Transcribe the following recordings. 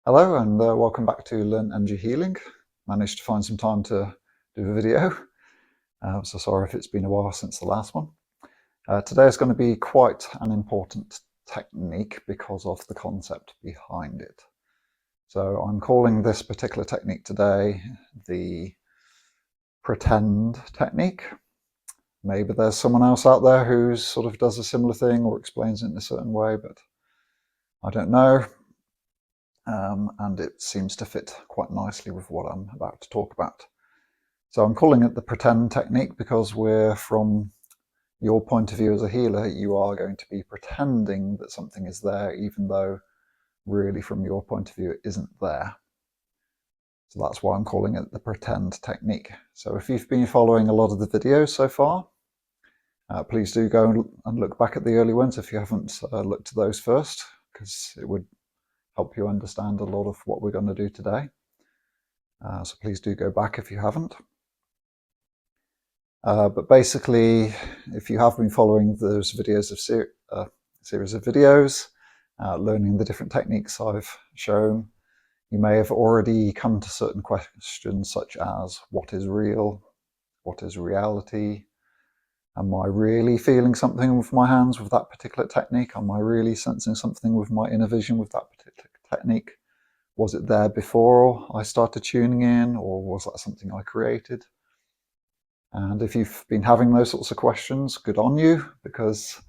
Hello and welcome back to Learn Energy Healing. Managed to find some time to do a video, so sorry if it's been a while since the last one. Today is going to be quite an important technique because of the concept behind it. So I'm calling this particular technique today the pretend technique. Maybe there's someone else out there who sort of does a similar thing or explains it in a certain way, but I don't know. And it seems to fit quite nicely with what I'm about to talk about. So I'm calling it the pretend technique because from your point of view as a healer, you are going to be pretending that something is there, even though really from your point of view it isn't there. So that's why I'm calling it the pretend technique. So if you've been following a lot of the videos so far, please do go and look back at the early ones if you haven't looked at those first, because it would help you understand a lot of what we're going to do today. So please do go back if you haven't. But basically, if you have been following those videos of series of videos, learning the different techniques I've shown, you may have already come to certain questions such as what is real, what is reality, am I really feeling something with my hands with that particular technique, am I really sensing something with my inner vision with that particular technique, was it there before I started tuning in, or was that something I created? And if you've been having those sorts of questions, good on you, because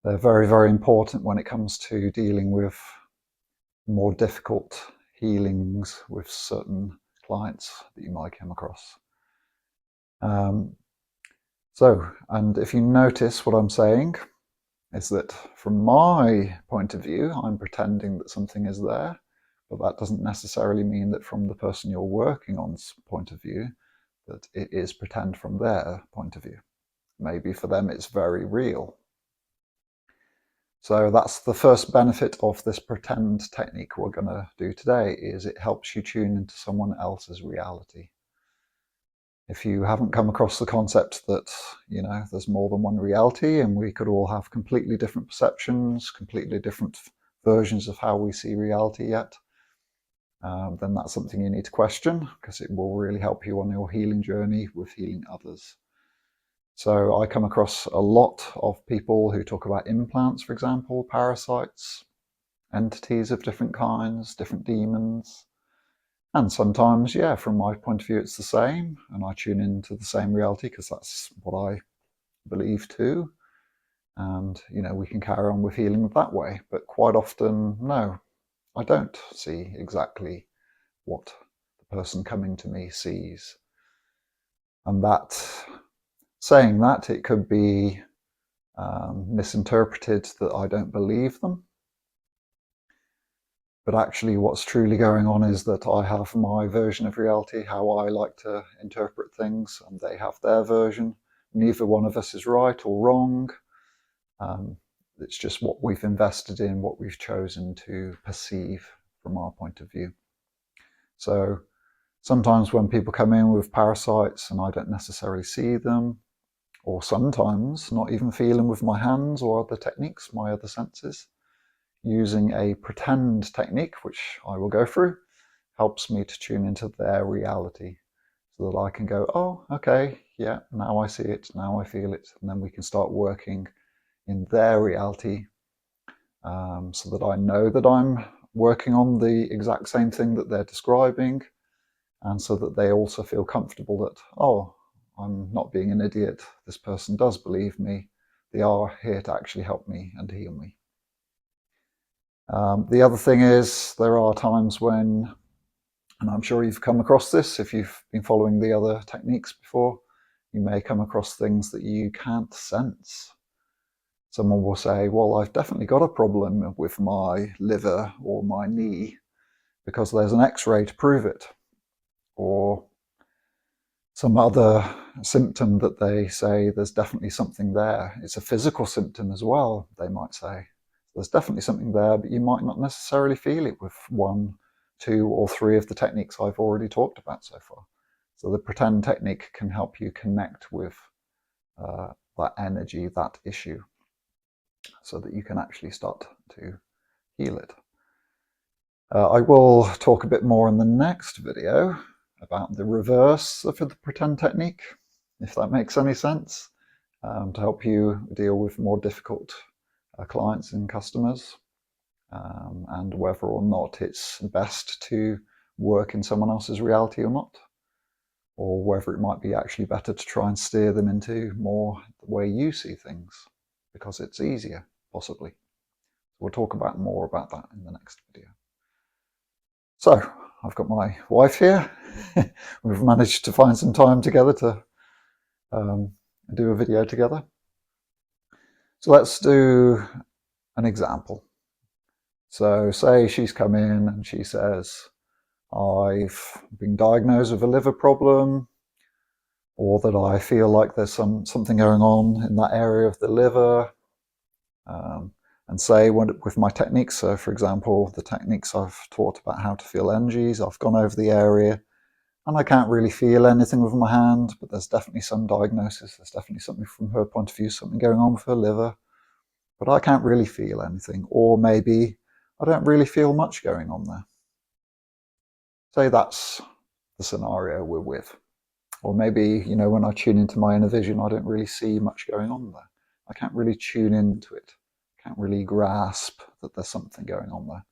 they're very, very important when it comes to dealing with more difficult healings with certain clients that you might come across. And if you notice what I'm saying, is that from my point of view, I'm pretending that something is there, but that doesn't necessarily mean that from the person you're working on's point of view, that it is pretend from their point of view. Maybe for them it's very real. So that's the first benefit of this pretend technique we're going to do today, is it helps you tune into someone else's reality. If you haven't come across the concept that, there's more than one reality and we could all have completely different perceptions, completely different versions of how we see reality yet, then that's something you need to question, because it will really help you on your healing journey with healing others. So I come across a lot of people who talk about implants, for example, parasites, entities of different kinds, different demons. And sometimes, yeah, from my point of view, it's the same, and I tune into the same reality because that's what I believe too. And, we can carry on with healing that way. But quite often, no, I don't see exactly what the person coming to me sees. And saying that, it could be misinterpreted that I don't believe them. But actually what's truly going on is that I have my version of reality, how I like to interpret things, and they have their version. Neither one of us is right or wrong. It's just what we've invested in, what we've chosen to perceive from our point of view. So sometimes when people come in with parasites and I don't necessarily see them, or sometimes not even feeling with my hands or other techniques, my other senses, using a pretend technique, which I will go through, helps me to tune into their reality so that I can go, oh, okay, yeah, now I see it, now I feel it, and then we can start working in their reality, so that I know that I'm working on the exact same thing that they're describing, and so that they also feel comfortable that, oh, I'm not being an idiot, this person does believe me, they are here to actually help me and heal me. The other thing is, there are times when, and I'm sure you've come across this if you've been following the other techniques before, you may come across things that you can't sense. Someone will say, well, I've definitely got a problem with my liver or my knee because there's an x-ray to prove it. Or some other symptom that they say there's definitely something there. It's a physical symptom as well, they might say. There's definitely something there, but you might not necessarily feel it with 1, 2, or 3 of the techniques I've already talked about so far. So the pretend technique can help you connect with that energy, that issue, so that you can actually start to heal it. I will talk a bit more in the next video about the reverse of the pretend technique, if that makes any sense, to help you deal with more difficult clients and customers, and whether or not it's best to work in someone else's reality or not, or whether it might be actually better to try and steer them into more the way you see things, because it's easier, possibly. We'll talk about more about that in the next video. So, I've got my wife here. We've managed to find some time together to do a video together. So let's do an example. So say she's come in and she says, I've been diagnosed with a liver problem, or that I feel like there's something going on in that area of the liver. And say with my techniques, so for example, the techniques I've taught about how to feel energies, I've gone over the area and I can't really feel anything with my hand, but there's definitely some diagnosis, there's definitely something from her point of view, something going on with her liver, but I can't really feel anything, or maybe I don't really feel much going on there. Say that's the scenario we're with. Or maybe, you know, when I tune into my inner vision, I don't really see much going on there. I can't really tune into it. I can't really grasp that there's something going on there.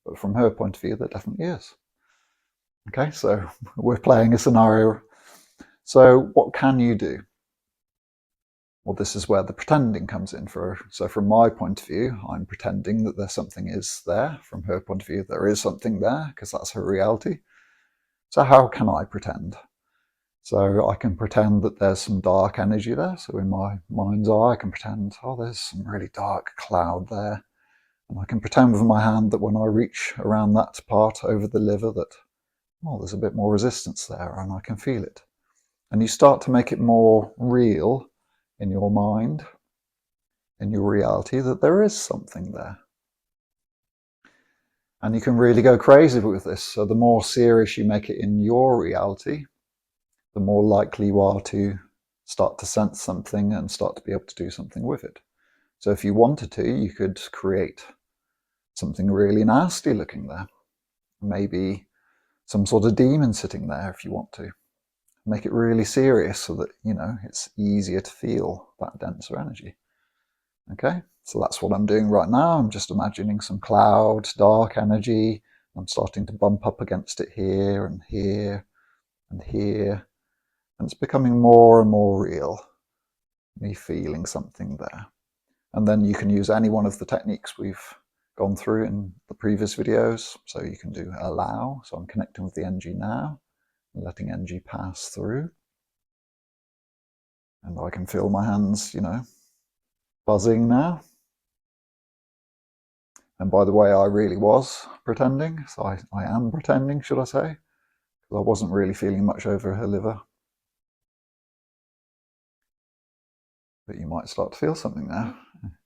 But from her point of view, there definitely is. Okay, so we're playing a scenario. So what can you do? Well, this is where the pretending comes in. So from my point of view, I'm pretending that there's something is there. From her point of view, there is something there, because that's her reality. So how can I pretend? So I can pretend that there's some dark energy there. So in my mind's eye, I can pretend, oh, there's some really dark cloud there. And I can pretend with my hand that when I reach around that part over the liver that, oh, there's a bit more resistance there and I can feel it. And you start to make it more real in your mind, in your reality, that there is something there. And you can really go crazy with this. So the more serious you make it in your reality, the more likely you are to start to sense something and start to be able to do something with it. So if you wanted to, you could create something really nasty looking there. Maybe some sort of demon sitting there if you want to. Make it really serious so that, you know, it's easier to feel that denser energy. Okay, so that's what I'm doing right now. I'm just imagining some cloud, dark energy. I'm starting to bump up against it here and here and here. And it's becoming more and more real, me feeling something there. And then you can use any one of the techniques we've gone through in the previous videos. So you can do allow. So I'm connecting with the energy now, and letting energy pass through. And I can feel my hands, you know, buzzing now. And by the way, I really was pretending. So I am pretending, should I say, because I wasn't really feeling much over her liver. But you might start to feel something now.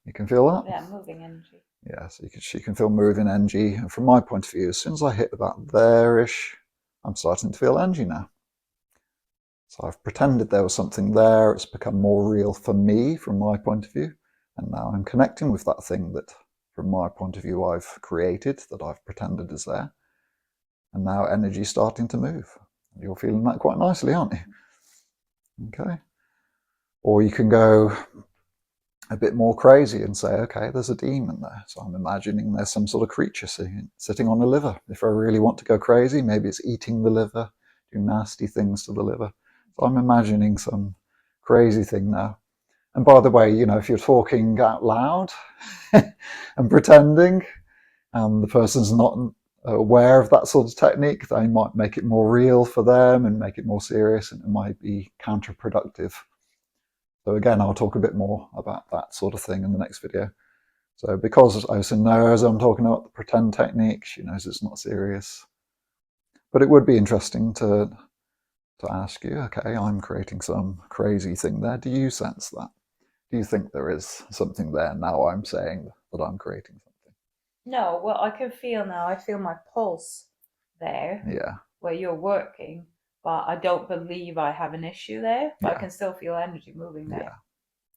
You can feel that? Yeah, moving energy. Yeah, so she can feel moving energy. And from my point of view, as soon as I hit about there-ish, I'm starting to feel energy now. So I've pretended there was something there. It's become more real for me from my point of view. And now I'm connecting with that thing that, from my point of view, I've created, that I've pretended is there. And now energy's starting to move. You're feeling that quite nicely, aren't you? Okay. Or you can go a bit more crazy and say, okay, there's a demon there. So I'm imagining there's some sort of creature sitting on the liver. If I really want to go crazy, maybe it's eating the liver, doing nasty things to the liver. So I'm imagining some crazy thing now. And by the way, you know, if you're talking out loud and pretending, and the person's not aware of that sort of technique, they might make it more real for them and make it more serious, and it might be counterproductive. So again, I'll talk a bit more about that sort of thing in the next video. So because Osa knows I'm talking about the pretend technique, she knows it's not serious. But it would be interesting to ask you, okay, I'm creating some crazy thing there. Do you sense that? Do you think there is something there now I'm saying that I'm creating something? No, well, I can feel now. I feel my pulse there Yeah. where you're working, but I don't believe I have an issue there. But Yeah. I can still feel energy moving there. Yeah.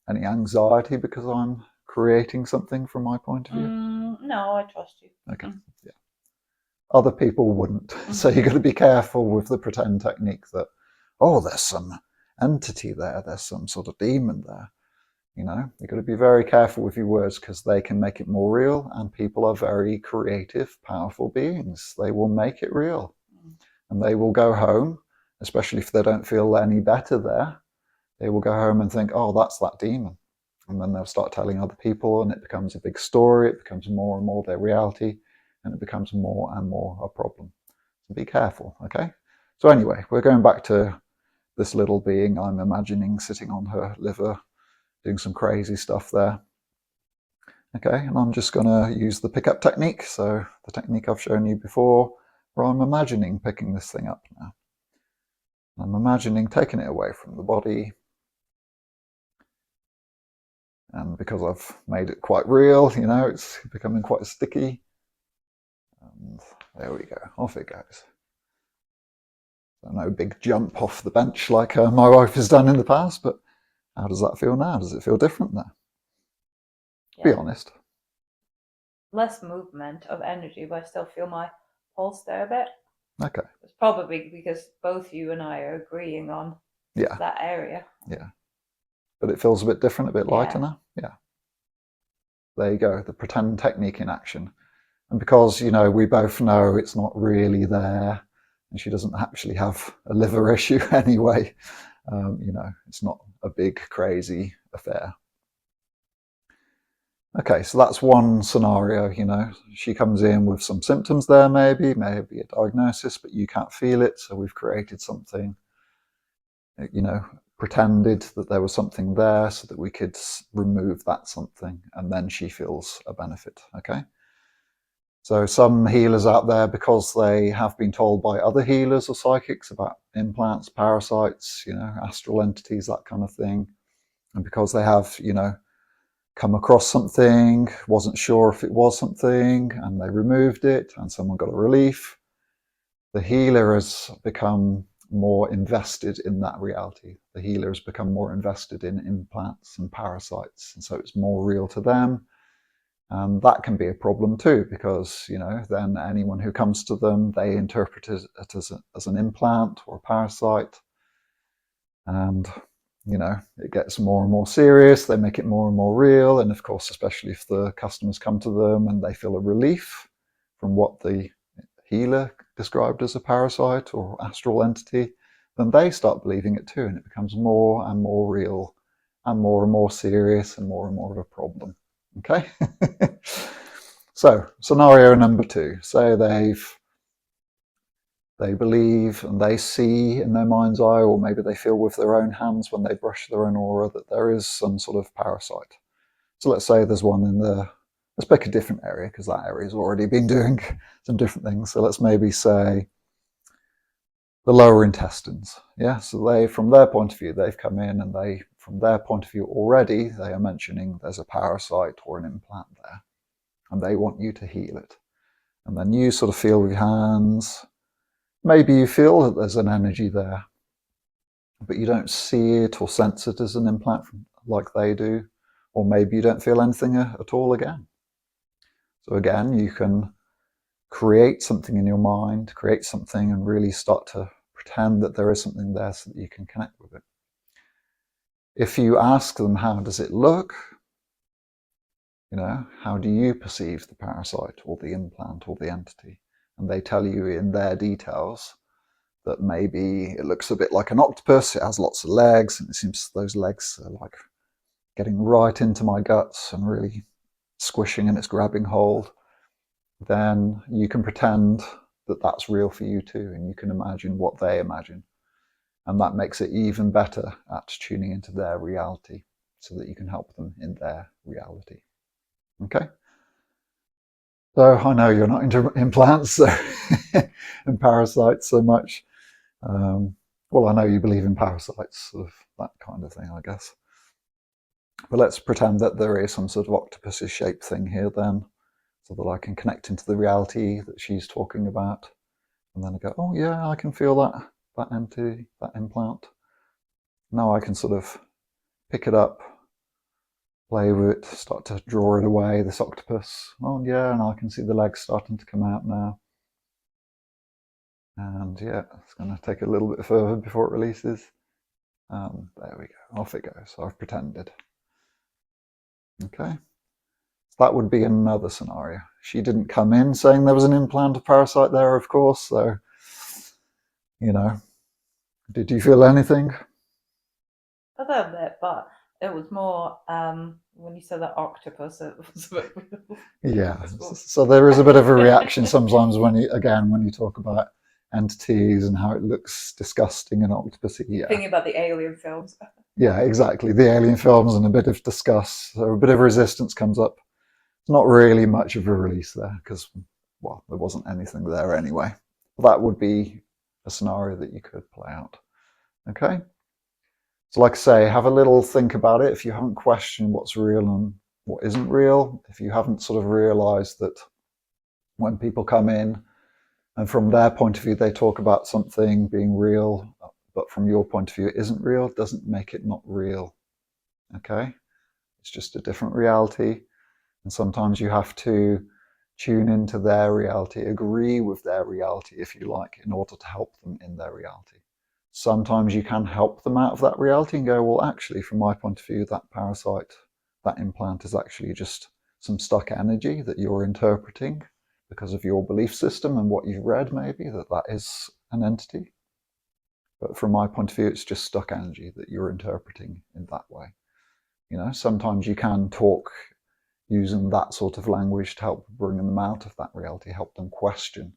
Any anxiety because I'm creating something from my point of view? No, I trust you. Okay. Yeah. other people wouldn't. So you've got to be careful with the pretend technique that, oh, there's some entity there, there's some sort of demon there. You know, you've got to be very careful with your words because they can make it more real, and people are very creative, powerful beings. They will make it real. And they will go home, especially if they don't feel any better there, they will go home and think, oh, that's that demon. And then they'll start telling other people, and it becomes a big story. It becomes more and more their reality, and it becomes more and more a problem. So be careful, okay? So anyway, we're going back to this little being I'm imagining sitting on her liver, doing some crazy stuff there. Okay, and I'm just going to use the pickup technique. So the technique I've shown you before, where I'm imagining picking this thing up now. I'm imagining taking it away from the body. And because I've made it quite real, you know, it's becoming quite sticky. And there we go, off it goes. So no big jump off the bench like my wife has done in the past, but how does that feel now? Does it feel different now? Yeah. Be honest. Less movement of energy, but I still feel my pulse there a bit. Okay. It's probably because both you and I are agreeing on that area. Yeah. But it feels a bit different, a bit lighter now? Yeah. There you go, the pretend technique in action. And because, you know, we both know it's not really there, and she doesn't actually have a liver issue anyway, you know, it's not a big, crazy affair. Okay, so that's one scenario, you know. She comes in with some symptoms there, maybe a diagnosis, but you can't feel it, so we've created something, you know, pretended that there was something there so that we could remove that something, and then she feels a benefit, okay? So some healers out there, because they have been told by other healers or psychics about implants, parasites, you know, astral entities, that kind of thing, and because they have, you know, come across something, wasn't sure if it was something, and they removed it, and someone got a relief, the healer has become more invested in that reality. The healer has become more invested in implants and parasites, and so it's more real to them. And that can be a problem too, because, you know, then anyone who comes to them, they interpret it as an implant or a parasite. And, you know, it gets more and more serious. They make it more and more real. And of course, especially if the customers come to them and they feel a relief from what the healer described as a parasite or astral entity, then they start believing it too. And it becomes more and more real and more serious and more of a problem. Okay. So scenario number 2, say they believe and they see in their mind's eye, or maybe they feel with their own hands when they brush their own aura, that there is some sort of parasite. So let's say there's one in let's pick a different area, because that area's already been doing some different things. So let's maybe say the lower intestines. Yeah, so they, from their point of view, they've come in and they, from their point of view already, they are mentioning there's a parasite or an implant there, and they want you to heal it. And then you sort of feel with your hands, maybe you feel that there's an energy there, but you don't see it or sense it as an implant like they do, or maybe you don't feel anything at all again. So again, you can create something in your mind, create something and really start to pretend that there is something there so that you can connect with it. If you ask them, how does it look? You know, how do you perceive the parasite or the implant or the entity? And they tell you in their details that maybe it looks a bit like an octopus, it has lots of legs, and it seems those legs are like getting right into my guts and really squishing and it's grabbing hold. Then you can pretend that that's real for you too, and you can imagine what they imagine. And that makes it even better at tuning into their reality so that you can help them in their reality. Okay? So I know you're not into implants and parasites so much. Well, I know you believe in parasites, sort of that kind of thing, I guess. But let's pretend that there is some sort of octopus shaped thing here then, so that I can connect into the reality that she's talking about. And then I go, oh yeah, I can feel that entity, that implant. Now I can sort of pick it up, play with it, start to draw it away, this octopus. Oh yeah, and I can see the legs starting to come out now. And yeah, it's going to take a little bit further before it releases. There we go, off it goes. So I've pretended. Okay, so that would be another scenario. She didn't come in saying there was an implant of parasite there, of course, so, you know, did you feel anything? A little bit, but it was more when you said that octopus, it was a bit. Yeah, so there is a bit of a reaction sometimes when you talk about entities and how it looks disgusting and octopusy. Yeah, Thinking about the alien films. yeah, exactly. The alien films and a bit of disgust, so a bit of resistance comes up. It's not really much of a release there because, well, there wasn't anything there anyway. That would be a scenario that you could play out. Okay. So like I say, have a little think about it. If you haven't questioned what's real and what isn't real, if you haven't sort of realized that when people come in and from their point of view, they talk about something being real, but from your point of view, it isn't real, doesn't make it not real. Okay. It's just a different reality. And sometimes you have to tune into their reality, agree with their reality, if you like, in order to help them in their reality. Sometimes you can help them out of that reality and go, well, actually, from my point of view, that parasite, that implant is actually just some stuck energy that you're interpreting because of your belief system and what you've read, maybe, that is an entity. But from my point of view, it's just stuck energy that you're interpreting in that way. You know, sometimes you can talk using that sort of language to help bring them out of that reality, help them question,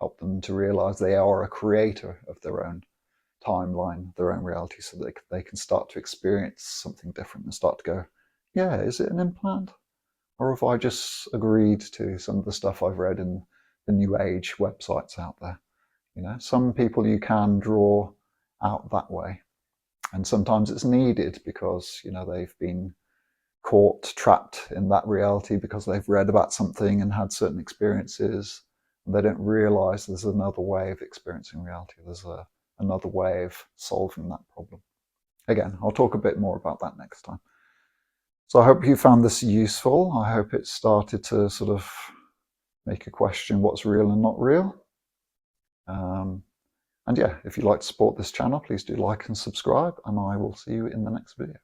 help them to realize they are a creator of their own timeline, their own reality, so that they can start to experience something different and start to go, yeah, is it an implant? Or have I just agreed to some of the stuff I've read in the New Age websites out there? You know, some people you can draw out that way. And sometimes it's needed because, you know, they've been caught, trapped in that reality because they've read about something and had certain experiences. And they don't realize there's another way of experiencing reality. There's another way of solving that problem. Again, I'll talk a bit more about that next time. So I hope you found this useful. I hope it started to sort of make you question what's real and not real. And yeah, if you'd like to support this channel, please do like and subscribe, and I will see you in the next video.